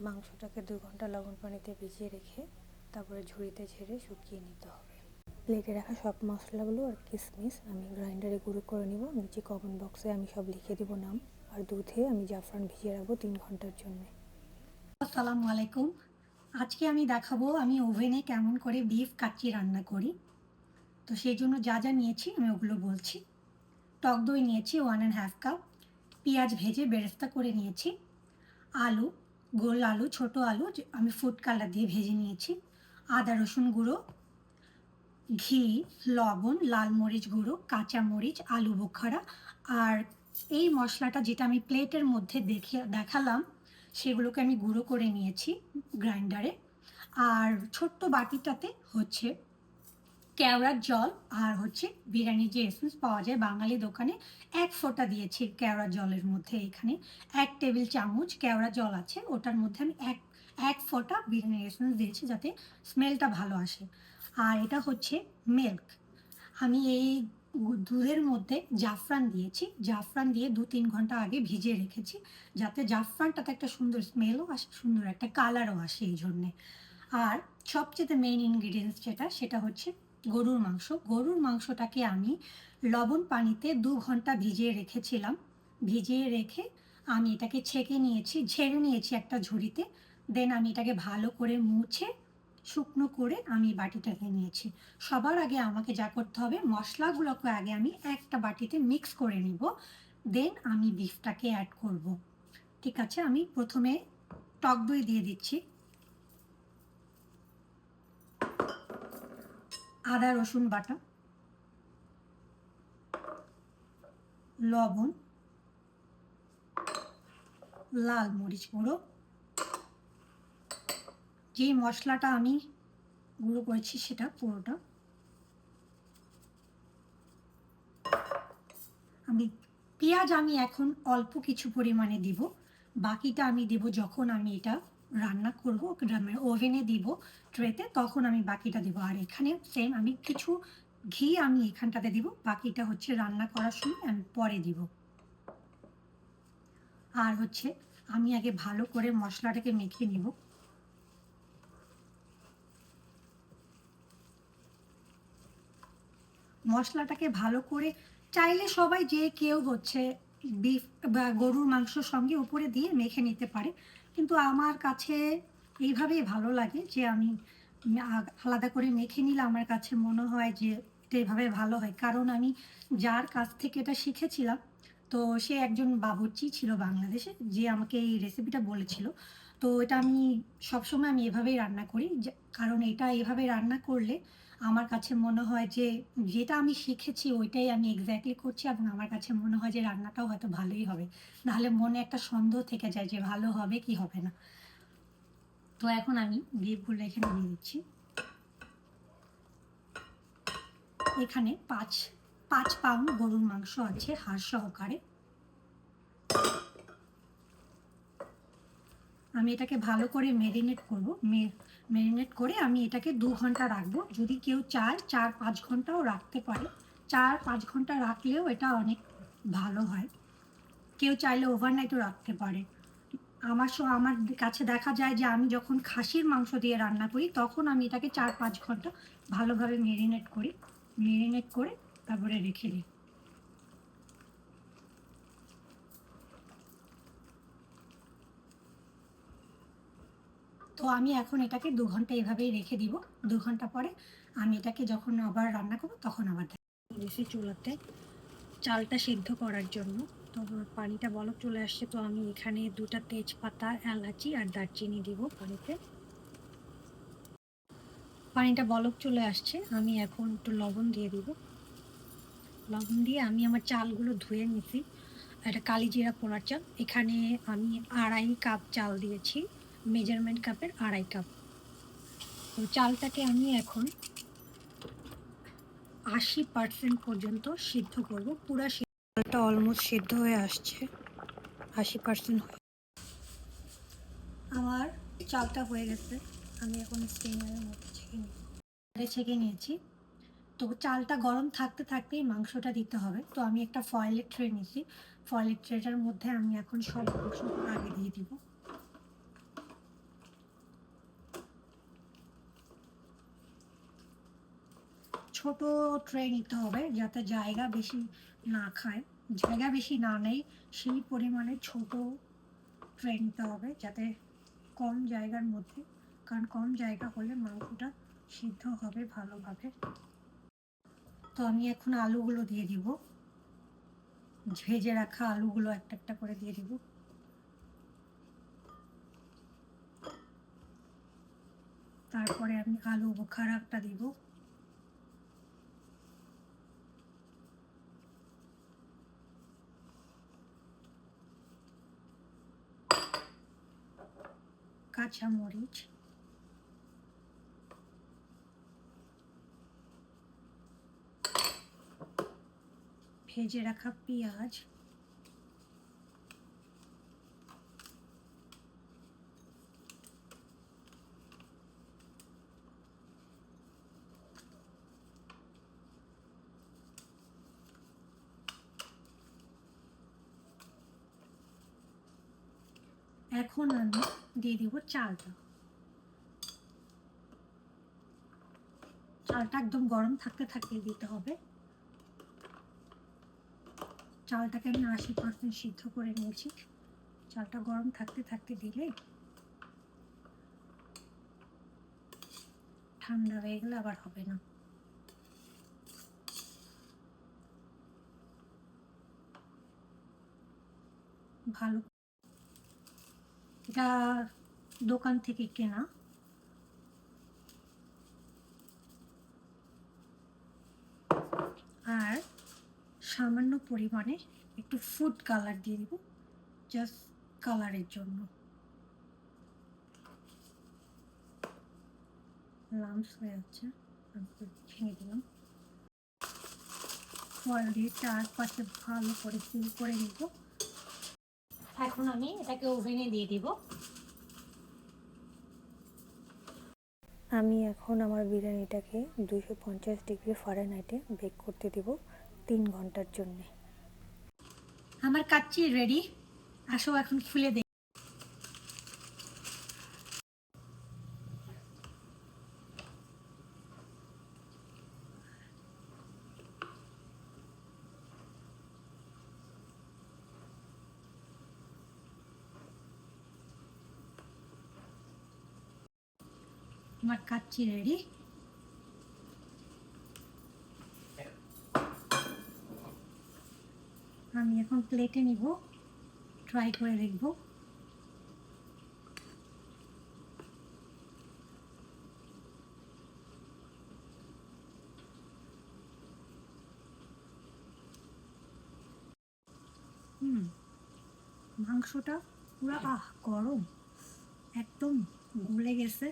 মাংসটাকে 2 ঘন্টা লবণ পানিতে ভিজিয়ে রেখে তারপরে ঝুড়িতে ঝেড়ে শুকিয়ে নিতে হবে। প্লেটে রাখা সব মশলাগুলো আর কিশমিশ আমি গ্রাইন্ডারে গুঁড়ো করে নিব। নিচে কমেন্ট বক্সে আমি সব লিখে দেবো নাম। আর দুধে আমি জাফরান ভিজিয়ে রাখবো 3 ঘন্টার জন্য। আসসালামু আলাইকুম। আজকে আমি দেখাবো আমি ওভেনে কেমন করে বিফ কাচ্চি রান্না করি। তো সেই জন্য যা যা নিয়েছি আমি ওগুলো বলছি। টক দই নিয়েছি 1.5 কাপ, পেঁয়াজ ভেজে বেরেস্তা করে নিয়েছি, আলু, গোল আলু, ছোট আলু আমি ফুড কালার দিয়ে ভেজে নিয়েছি, আদা রসুন গুঁড়ো, ঘি, লবণ, লাল মরিচ গুঁড়ো, কাঁচা মরিচ, আলু বোখারা। আর এই মশলাটা যেটা আমি প্লেটের মধ্যে দেখালাম সেগুলোকে আমি গুঁড়ো করে নিয়েছি গ্রাইন্ডারে। আর ছোট্ট বাটিটাতে হচ্ছে কেওড়ার জল আর হচ্ছে বিরিয়ানির যে এসেন্স পাওয়া যায় বাঙালি দোকানে 1 ফোঁটা দিয়েছি কেওড়ার জলের মধ্যে। এখানে 1 টেবিল চামচ কেওড়া জল আছে, ওটার মধ্যে আমি এক ফোঁটা বিরিয়ানির এসেন্স দিয়েছি যাতে স্মেলটা ভালো আসে। আর এটা হচ্ছে মিল্ক। আমি এই দুধের মধ্যে জাফরান দিয়েছি, জাফরান দিয়ে 2-3 ঘন্টা আগে ভিজিয়ে রেখেছি যাতে জাফরানটাতে একটা সুন্দর স্মেলও আসে, সুন্দর একটা কালারও আসে এই জন্যে। আর সবচেয়ে মেইন ইনগ্রিডিয়েন্টস সেটা হচ্ছে গরুর মাংস। গরুর মাংসটাকে আমি লবণ পানিতে 2 ঘন্টা ভিজিয়ে রেখেছিলাম। ভিজিয়ে রেখে আমি এটাকে ঝেড়ে নিয়েছি একটা ঝুড়িতে। দেন আমি এটাকে ভালো করে মুছে শুকনো করে আমি বাটিটাকে নিয়েছি। সবার আগে আমাকে যা করতে হবে, মশলাগুলোকে আগে আমি একটা বাটিতে মিক্স করে নিব, দেন আমি বিফটাকে অ্যাড করব। ঠিক আছে, আমি প্রথমে টক দই দিয়ে দিচ্ছি, আদা রসুন বাটা, লবণ, লাল মরিচ গুঁড়ো, যে মশলাটা আমি গুঁড়ো করেছি সেটা পুরোটা আমি। পেঁয়াজ আমি এখন অল্প কিছু পরিমাণে দিব, বাকিটা আমি দেব যখন আমি এটা রান্না করব, ওভেনে দিব ট্রেতে, তখন আমি বাকিটা দেব। আর এখানে সেম আমি কিছু ঘি আমি এখানটাতে দিব, বাকিটা হচ্ছে রান্না করার সময় আমি পরে দিব। আর হচ্ছে আমি আগে ভালো করে মশলাটাকে মেখে নিব। মশলাটাকে ভালো করে চাইলে সবাই যে কেউ হচ্ছে বিফ বা গরুর মাংসর সঙ্গে উপরে দিয়ে মেখে নিতে পারে, কিন্তু আমার কাছে এইভাবেই ভালো লাগে যে আমি আলাদা করে মেখে নিলে আমার কাছে মনে হয় যে এইভাবে ভালো হয়। কারণ আমি যার কাছ থেকে এটা শিখেছিলাম, তো সে একজন বাবুর্চি ছিল বাংলাদেশে, যে আমাকে এই রেসিপিটা বলেছিল। তো এটা আমি সবসময় আমি এভাবেই রান্না করি, কারণ এটা এভাবে রান্না করলে আমার কাছে মনে হয় যে যেটা আমি শিখেছি ওইটাই আমি এক্স্যাক্টলি করছি, এবং আমার কাছে মনে হয় যে রান্নাটাও হয়তো ভালোই হবে। নাহলে মনে একটা সন্দেহ থেকে যায় যে ভালো হবে কি হবে না। তো এখন আমি বিফগুলো এখানে দিয়ে দিচ্ছি। এখানে 5 পাউন্ড গরুর মাংস আছে হাড় সহকারে। আমি এটাকে ভালো করে ম্যারিনেট করব। ম্যারিনেট করে আমি এটাকে 2 ঘন্টা রাখবো। যদি কেউ চায় 4-5 ঘন্টাও রাখতে পারে। 4-5 ঘন্টা রাখলেও এটা অনেক ভালো হয়। কেউ চাইলে ওভারনাইটও রাখতে পারে। আমার কাছে দেখা যায় যে আমি যখন খাসির মাংস দিয়ে রান্না করি তখন আমি এটাকে 4-5 ঘন্টা ভালোভাবে ম্যারিনেট করি। ম্যারিনেট করে তারপরে রেখে দিই। তো আমি এখন এটাকে 2 ঘন্টা এভাবেই রেখে দিব। 2 ঘন্টা পরে আমি এটাকে যখন আবার রান্না করব তখন আবার দিয়েছি চুলাতে চালটা সিদ্ধ করার জন্য। তো পানিটা বলক চলে আসছে, তো আমি এখানে 2টা তেজপাতা, এলাচি আর দারচিনি দিব পানিতে। পানিটা বলক চলে আসছে, আমি এখন একটু লবণ দিয়ে দিব। লবণ দিয়ে আমি আমার চালগুলো ধুয়ে নিছি। এটা কালিজিরা পোলার চাল। এখানে আমি 2.5 কাপ চাল দিয়েছি, মেজারমেন্ট কাপের 2.5 কাপ। তো চালটাকে আমি এখন 80% পর্যন্ত সিদ্ধ করব। পুরো চালটা অলমোস্ট সিদ্ধ হয়ে আসছে, 80% আমার চালটা হয়ে গেছে। আমি এখন স্টেনারের মধ্যে ছেঁকে নিয়েছি। তো চালটা গরম থাকতে থাকতেই মাংসটা দিতে হবে। তো আমি একটা ফয়েলের ট্রে নিয়েছি, ফয়েলের ট্রেটার মধ্যে আমি এখন সব মাংস আগে দিয়ে দিব। ছোট ট্রে নিতে হবে যাতে জায়গা বেশি না খায়, জায়গা বেশি না নেই সেই পরিমাণে ছোট ট্রে নিতে হবে যাতে কম জায়গার মধ্যে, কারণ কম জায়গা হলে মাংসটা সিদ্ধ হবে ভালোভাবে। তো আমি এখন আলুগুলো দিয়ে দিব, ভেজে রাখা আলুগুলো একটা একটা করে দিয়ে দিব। তারপরে আমি আলু বোখারাটা দিব। কাঁচামরিচ, ভেজে রাখা পেঁয়াজ, এখন আমি দিয়ে দিব চালটা। চালটা একদম গরম থাকতে থাকতে দিতে হবে। চালটাকে আমি 80% সিদ্ধ করে নিয়েছি। চালটা গরম থাকতে থাকতে দিলে ঠান্ডা হয়ে গেলে আবার হবে না। ভালো, এটা দোকান থেকে কেনা। আর সামান্য পরিমাণে একটু ফুড কালার দিয়ে দিব, জাস্ট কালারের জন্য। লামস হয়ে যাচ্ছে, ভেঙে দিলাম। ফল দিয়ে চারপাশে ভালো করে ফিল করে নিব। এখন আমি এটাকে ওভেনে দিয়ে দিব। আমি এখন আমার বিরিয়ানিটাকে 250 ডিগ্রি ফারেনহাইটে বেক করতে দেব 3 ঘন্টার জন্যে। আমার কাচ্চি রেডি, আসো এখন খুলে দেই। আমার কাচ্চি রেডি। আমি এখন প্লেটে নিব, ট্রাই করে দেখব। মাংসটা পুরো গরম, একদম গলে গেছে।